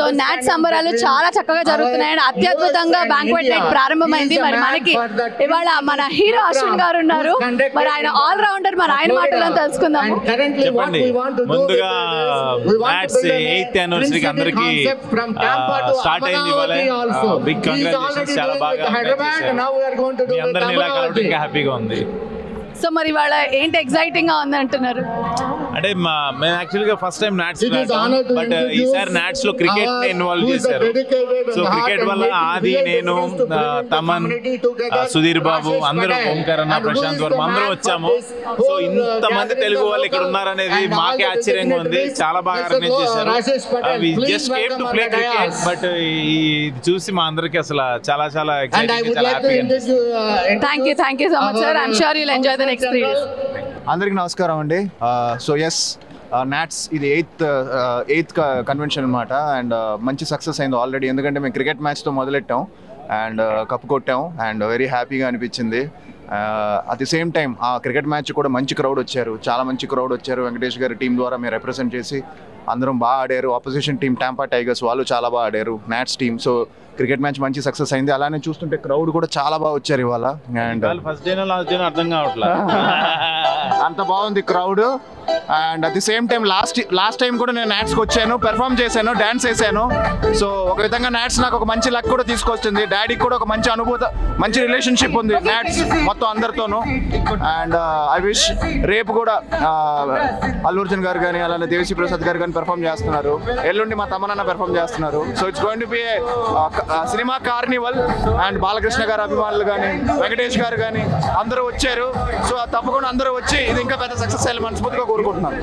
So not సంబరాలు చాలా చక్కగా జరుగుతున్నాయి. అత్యద్భుతంగా బ్యాంక్వెట్ నైట్ ప్రారంభమైంది. మరి మనకి ఇవాళ మన హీరో అశ్విన్ గారు ఉన్నారు. మరి ఆయన ఆల్ రౌండర్, మరి ఆయన మాటల్లో తెలుసుకుందాము. చెప్పండి. ముందుగా నాట్స్ 8th యానివర్సరీకి అందరికి స్టార్ట్ అయింది. Big congratulations. చాలా బాగా మీ అందరినీ ఇలా కలవడం ఇంకా హ్యాపీగా ఉంది. సో మరి ఇవాళ ఏంటి ఎక్సైటింగ్ గా ఉంది అంటున్నారు? అంటే మేము యాక్చువల్గా ఫస్ట్ టైం నాట్స్ బట్ ఈసారి నాట్స్ లో క్రికెట్ ని ఇన్వాల్వ్ చేశారు. సో క్రికెట్ వల్ల ఆది, నేను, తమన్, సుధీర్ బాబు, అందరూ, ఓంకార్ అన్న, ప్రశాంత్ వర్మ అందరూ వచ్చాము. సో ఇంతమంది తెలుగు వాళ్ళు ఇక్కడ ఉన్నారనేది మాకే ఆశ్చర్యంగా ఉంది. చాలా బాగా ఆర్గనైజ్ చేశారు. Just came to play cricket, but ఇది చూసి మా అందరికి అసలు చాలా చాలా ఎక్సైటింగ్, చాలా హ్యాపీగా. Thank you so much sir. I'm sure you'll enjoy the next 3 days. అందరికి నమస్కారం అండి. సో ఎస్, నాట్స్ ఇది 8th కన్వెన్షన్ అనమాట. అండ్ మంచి సక్సెస్ అయింది ఆల్రెడీ. ఎందుకంటే మేము క్రికెట్ మ్యాచ్తో మొదలెట్టాం అండ్ కప్పు కొట్టాం అండ్ వెరీ హ్యాపీగా అనిపించింది. అట్ ది సేమ్ టైం ఆ క్రికెట్ మ్యాచ్ కూడా మంచి క్రౌడ్ వచ్చారు, చాలా మంచి క్రౌడ్ వచ్చారు. వెంకటేష్ గారి టీం ద్వారా మేము రిప్రజెంట్ చేసి అందరం బాగా ఆడారు. ఆపోజిషన్ టీం టాంపా టైగర్స్ వాళ్ళు చాలా బాగా ఆడారు, NATS team. So cricket match మంచి సక్సెస్ అయింది. అలానే చూస్తుంటే క్రౌడ్ కూడా చాలా బాగా వచ్చారు ఇవాళ. And first day last day అర్థం కావట్లేదు, అంత బాగుంది crowd. And at the same time last time కూడా నేను నాట్స్కి వచ్చాను, పెర్ఫామ్ చేశాను, డ్యాన్స్ వేసాను. సో ఒక విధంగా నాట్స్ నాకు ఒక మంచి లక్ కూడా తీసుకొచ్చింది. డాడీకి కూడా ఒక మంచి మంచి రిలేషన్షిప్ ఉంది నాట్స్ మొత్తం అందరితోనూ. అండ్ ఐ విష్ రేపు కూడా అల్లు అర్జున్ గారు కానీ అలానే దేవిశ్రీ ప్రసాద్ గారు కానీ పెర్ఫామ్ చేస్తున్నారు. ఎల్లుండి మా తమనన్న పెర్ఫామ్ చేస్తున్నారు. So it's going to be cinema Carnival. And Balakrishna గారు అభిమానులు కానీ వెంకటేష్ గారు కానీ అందరూ వచ్చారు. సో తప్పకుండా అందరూ వచ్చి ఇది ఇంకా పెద్ద సక్సెస్ అయ్యి మనస్ఫూర్తిగా కోరుకుంటున్నాను.